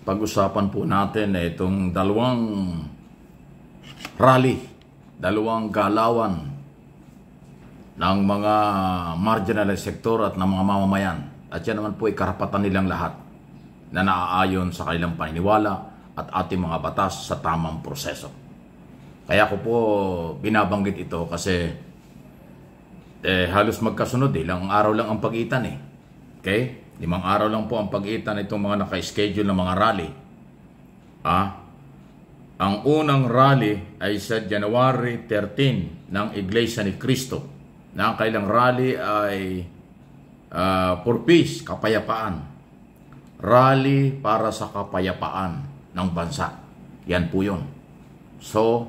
pag-usapan po natin itong dalawang rally, dalawang galawan ng mga marginalized sektor at ng mga mamamayan. At yan naman po ay karapatan nilang lahat na naaayon sa kanilang paniniwala at ating mga batas sa tamang proseso. Kaya ko po binabanggit ito kasi halos magkasunod ilang araw lang ang pagitan Okay? 5 araw lang po ang pagitan itong mga naka-schedule na mga rally. Ang unang rally ay sa January 13 ng Iglesia ni Cristo. Na ang kailang rally ay for peace, kapayapaan. Rally para sa kapayapaan ng bansa. Yan po yun. So,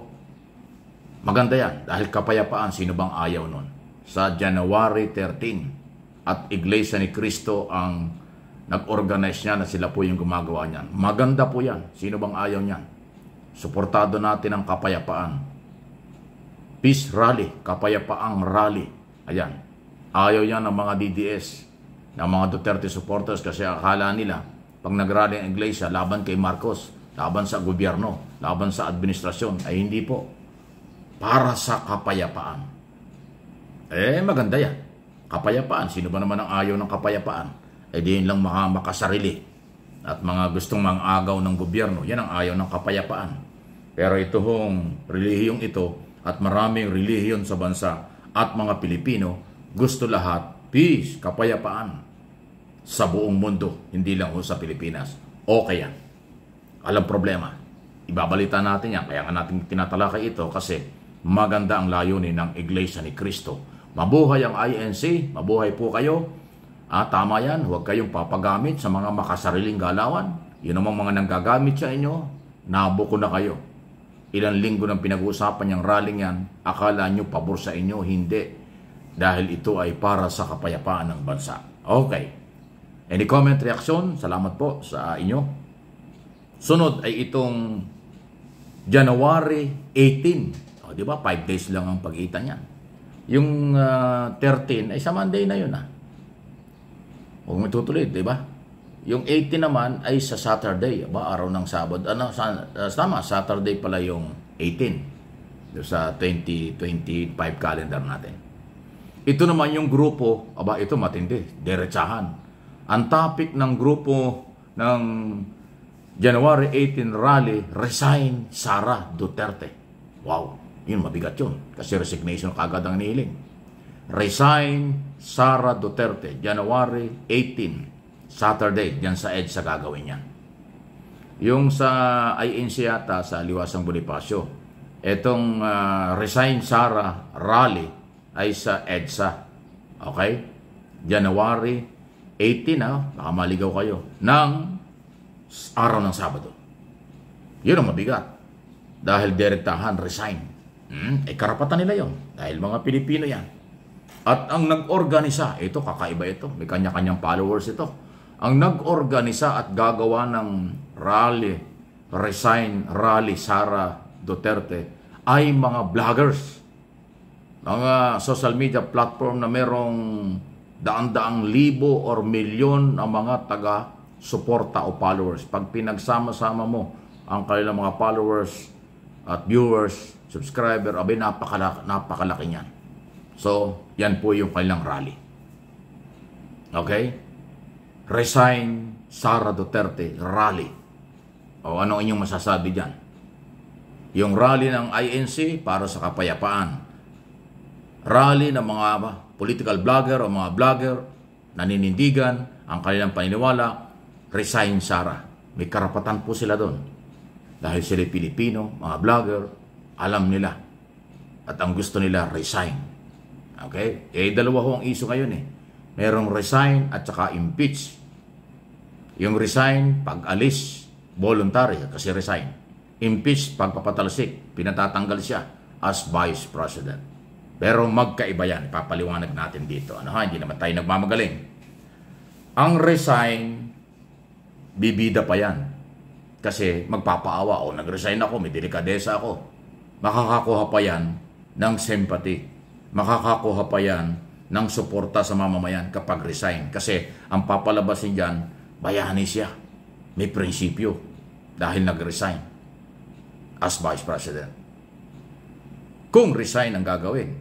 maganda yan. Dahil kapayapaan, sino bang ayaw nun? Sa January 13 at Iglesia ni Cristo ang nag-organize niya na sila po yung gumagawa niyan. Maganda po yan. Sino bang ayaw niyan? Suportado natin ang kapayapaan. Peace rally, kapayapaang rally. Ayan. Ayaw yan ng mga DDS, ng mga Duterte supporters kasi akala nila pag nag-rally ang Iglesia laban kay Marcos, laban sa gobyerno, laban sa administrasyon. Ay hindi po. Para sa kapayapaan. Maganda yan. Kapayapaan. Sino ba naman ang ayaw ng kapayapaan? Diyan lang mga makasarili at mga gustong mang-agaw ng gobyerno. Yan ang ayaw ng kapayapaan. Pero ito hong relihiyong ito at maraming relihiyon sa bansa at mga Pilipino, gusto lahat peace, kapayapaan sa buong mundo, hindi lang sa Pilipinas. Okay yan. Alam problema. Ibabalita natin yan. Kaya nga natin tinatalakay ito kasi maganda ang layunin ng Iglesia ni Cristo. Mabuhay ang INC, mabuhay po kayo. Tama yan, huwag kayong papagamit sa mga makasariling galawan. Yun namang mga nanggagamit sa inyo, nabuko na kayo. Ilang linggo nang pinag-uusapan yung rallying yan, akala nyo pabor sa inyo, hindi. Dahil ito ay para sa kapayapaan ng bansa. Okay. Any comment, reaction? Salamat po sa inyo. Sunod ay itong January 18. Di ba? 5 days lang ang pagitan yan. Yung 13 ay sa Monday na yun Huwag mo tutuloy, di ba? Yung 18 naman ay sa Saturday, araw ng Sabado. Tama, Saturday pala yung 18 sa 2025 calendar natin. Ito naman yung grupo, ito matindi, diretsahan. Ang topic ng grupo ng January 18 rally, Resign Sara Duterte. Wow, yun mabigat yun. Kasi resignation kagad ang nihiling. Resign Sara Duterte, January 18. Saturday, dyan sa EDSA gagawin yan. Yung sa INC yata, sa Liwasang Bonifacio, itong Resign Sara Rally ay sa EDSA. Okay? January 18, baka maligaw kayo, ng araw ng Sabado. Yun ang mabigat. Dahil direktahan, resign. Karapatan nila yon. Dahil mga Pilipino yan. At ang nag-organisa, ito kakaiba ito, may kanya-kanyang followers ito. Ang nag-organisa at gagawa ng rally, Resign Rally Sara Duterte ay mga vloggers. Mga social media platform na merong daan-daang libo or milyon ang mga taga-suporta o followers. Pag pinagsama-sama mo ang kanilang mga followers at viewers, subscriber, napakalaki niyan. So, yan po yung kanilang rally. Okay? Resign Sara Duterte Rally. Ano inyong masasabi dyan? Yung rally ng INC para sa kapayapaan. Rally ng mga political blogger o mga blogger naninindigan ang kanilang paniniwala. Resign Sara. May karapatan po sila doon. Dahil sila Pilipino, mga blogger, alam nila. At ang gusto nila, resign. Okay? Dalawa ho ang issue ngayon Merong resign at saka impeach. Yung resign, pag-alis, voluntary kasi resign. Impeach, pagpapatalsik, pinatatanggal siya as Vice President. Pero magkaiba yan, ipapaliwanag natin dito. Hindi naman tayo nagmamagaling. Ang resign, bibida pa yan. Kasi magpapaawa, nag-resign ako, may delikadesa ako. Makakakuha pa yan ng sympathy. Makakakuha pa yan ng suporta sa mamamayan kapag resign. Kasi ang papalabasin dyan, bayani siya. may prinsipyo dahil nag-resign as Vice President. Kung resign ang gagawin,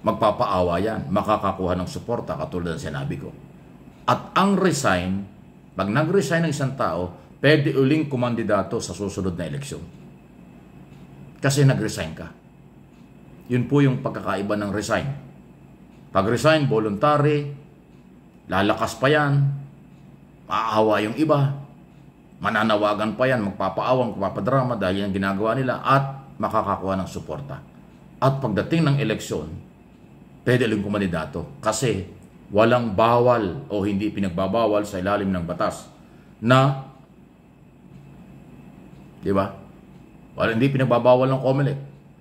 magpapaawa yan, makakakuha ng suporta katulad ng sinabi ko. At ang resign, pag nag-resign ng isang tao, pwede uling kumandidato sa susunod na eleksyon. Kasi nag-resign ka. Yun po yung pagkakaiba ng resign. Pag resign, voluntary, lalakas pa yan, maahawa yung iba, mananawagan pa yan, magpapaawang, magpapadrama dahil yung ginagawa nila at makakakuha ng suporta. At pagdating ng eleksyon, pwede uling kumandidato kasi walang bawal o hindi pinagbabawal sa ilalim ng batas na, di ba? Hindi pinagbabawal ng COMELEC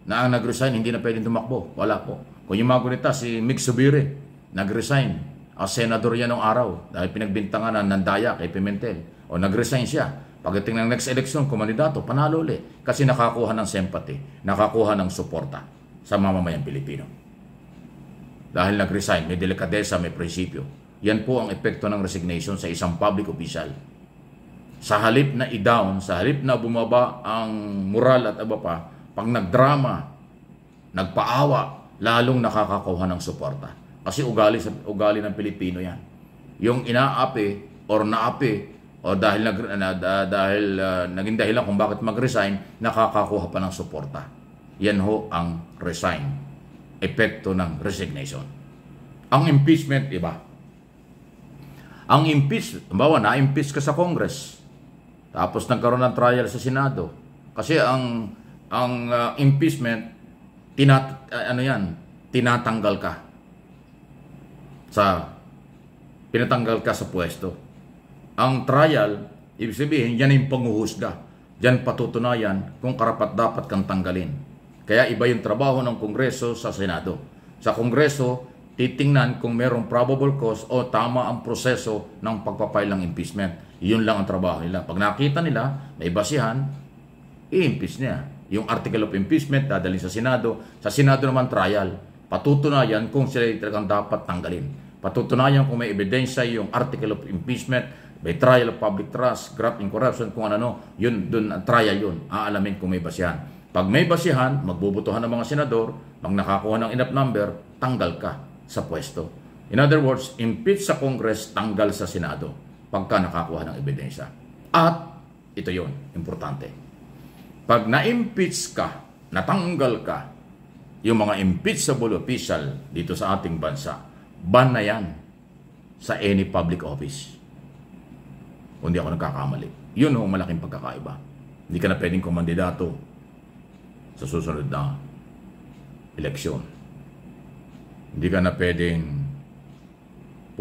na ang nag-resign hindi na pwedeng tumakbo. Wala po. Kung yung mga gunita, si Mig Subiri, nag-resign as senador yan ng araw dahil pinagbintangan ng Nandaya kay Pimentel. O nag-resign siya. Pagdating ng next election, kumandidato, panalo ulit. Kasi nakakuha ng sympathy, nakakuha ng suporta sa mamamayang Pilipino. Dahil nag-resign, may delikadesa, may prinsipyo. Yan po ang epekto ng resignation sa isang public official. Sa halip na i-down, sa halip na bumaba ang moral at iba pa, pag nagdrama, nagpaawa, lalong nakakakuha ng suporta. Kasi ugali ng Pilipino yan. Yung inaapi or naapi o dahil naging dahilan kung bakit mag-resign, nakakakuha pa ng suporta. Yan ho ang resign. Epekto ng resignation. Ang impeachment, iba. Ang impeach, bawa na-impeach ka sa Congress. Tapos nagkaroon ng trial sa Senado. Kasi ang impeachment, tinatanggal ka pinatanggal ka sa pwesto. Ang trial, ibig sabihin, yan yung panghuhusga. Yan patutunayan kung karapat-dapat kang tanggalin. Kaya iba yung trabaho ng Kongreso sa Senado. Sa Kongreso, titingnan kung merong probable cause o tama ang proseso ng pagpapile ng impeachment. Yun lang ang trabaho nila. Pag nakita nila, may basihan, i-impeach niya. Yung article of impeachment, dadalhin sa Senado. Sa Senado naman, trial. Patutunayan kung sila talagang dapat tanggalin. Patutunayan kung may ebidensya yung article of impeachment, may trial of public trust, graft in corruption, kung ano, yun, dun, trial yun. Aalamin kung may basihan. Pag may basihan, magbubutuhan ng mga senador, pag nakakuha ng enough number, tanggal ka sa pwesto. In other words, impeach sa Congress, tanggal sa Senado, pagka nakakuha ng ebidensya. At, ito yun, importante. Pag na-impeach ka, natanggal ka, yung mga impeachable official dito sa ating bansa, ban na yan sa any public office. Kung di ako nagkakamali. Yun ang malaking pagkakaiba. Hindi ka na pwedeng kumandidato sa susunod na eleksyon. Hindi ka na pwedeng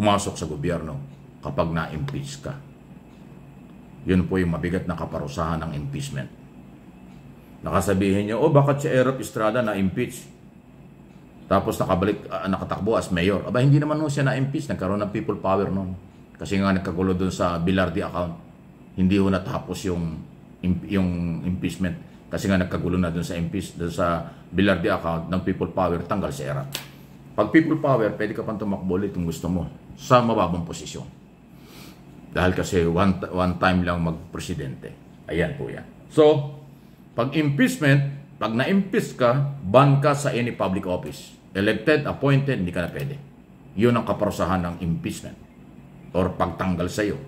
pumasok sa gobyerno kapag na-impeach ka. Yun po yung mabigat na kaparusahan ng impeachment. Nakasabihin nyo, bakit si Erop Estrada na-impeach? Tapos nakatakbo as mayor. Aba, hindi naman siya na-impeach. Nagkaroon ng people power noon. Kasi nga nagkagulo doon sa Bilardi account. Hindi ho natapos yung impeachment. Kasi nga nagkagulo na doon sa Bilardi account ng people power, tanggal si Erop. Pag people power, pwede ka pang tumakbo ulit kung gusto mo sa mababang posisyon. Dahil kasi one time lang mag-presidente. Ayan po yan. So, pag impeachment, pag na-impeach ka, ban ka sa any public office. Elected, appointed, hindi ka na pwede. Yun ang kaparusahan ng impeachment or pagtanggal sa iyo.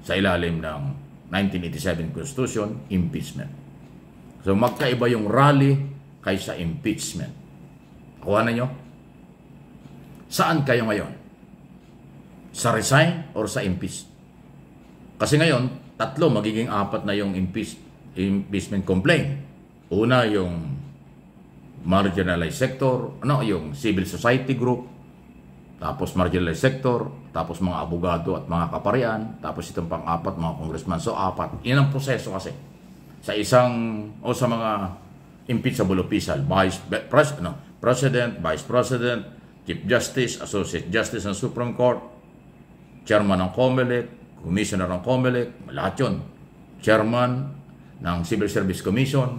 Sa ilalim ng 1987 Constitution, impeachment. So magkaiba yung rally kaysa impeachment. Kuha na nyo? Saan kayo ngayon? Sa resign or sa impeach? Kasi ngayon, tatlo, magiging apat na yung impeachment complaint. Una, yung marginalized sector, yung civil society group, tapos marginalized sector, tapos mga abogado at mga kaparian, tapos itong pang-apat, mga congressman. So, apat. Yan ang proseso kasi. Sa sa mga impeachable official, President, Vice President, Chief Justice, Associate Justice ng Supreme Court, Chairman ng COMELEC, Commissioner ng COMELEC, lahat yun. Chairman ng Civil Service Commission,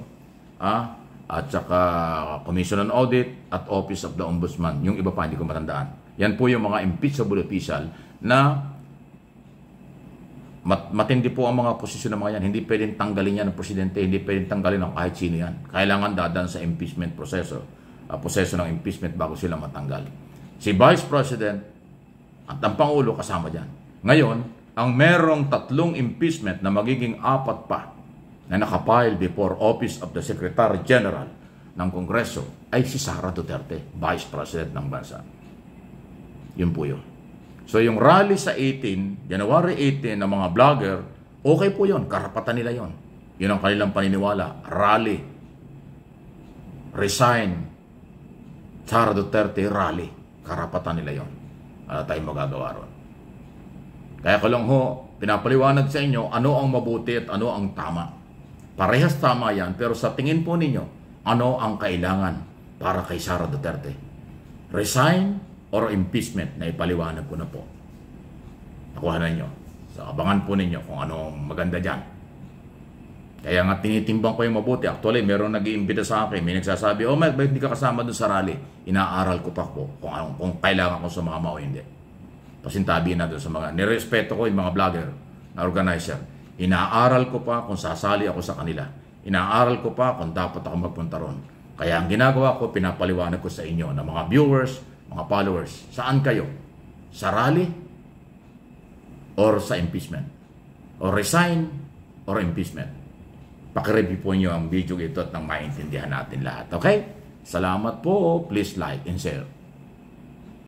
at saka Commission on Audit at Office of the Ombudsman. Yung iba pa, hindi ko matandaan. Yan po yung mga impeachable official na Matindi po ang mga posisyon ng mga yan. Hindi pwedeng tanggalin yan ng presidente, hindi pwedeng tanggalin ng kahit sino yan. Kailangan dadaan sa impeachment proseso ng impeachment bago sila matanggal. Si Vice President at ang Pangulo kasama dyan. Ngayon, ang merong 3 impeachment na magiging 4 pa na nakapile before Office of the Secretary General ng Kongreso ay si Sara Duterte, Vice President ng bansa. Yun po yun. So yung rally sa January 18 ng mga vlogger, okay po yun, karapatan nila yun. Yun ang kanilang paniniwala. Rally. Resign. Sara Duterte, rally. Karapatan nila yun. Wala tayong magagawa ron. Kaya ko lang ho, pinapaliwanag sa inyo ano ang mabuti at ano ang tama. Parehas tama yan, pero sa tingin po ninyo, ano ang kailangan para kay Sara Duterte? Resign or impeachment na ipaliwanag ko na po. Nakuha na nyo. So, abangan po ninyo kung anong maganda dyan. Kaya nga tinitimbang ko yung mabuti. Actually, meron nag-iimbita sa akin. May nagsasabi, oh Mike, bakit hindi ka kasama dun sa rally? Inaaral ko pa po kung kailangan ko sumama o hindi. Pasintabi na dun sa mga, nirespeto ko yung mga vlogger na organizer. Inaaral ko pa kung sasali ako sa kanila. Inaaral ko pa kung dapat ako magpunta ron. Kaya ang ginagawa ko, pinapaliwanag ko sa inyo na mga viewers, mga followers, saan kayo? Sa rally or sa impeachment? Or resign or impeachment? Pakireview po nyo ang video ito at nang maintindihan natin lahat. Okay? Salamat po. Please like and share.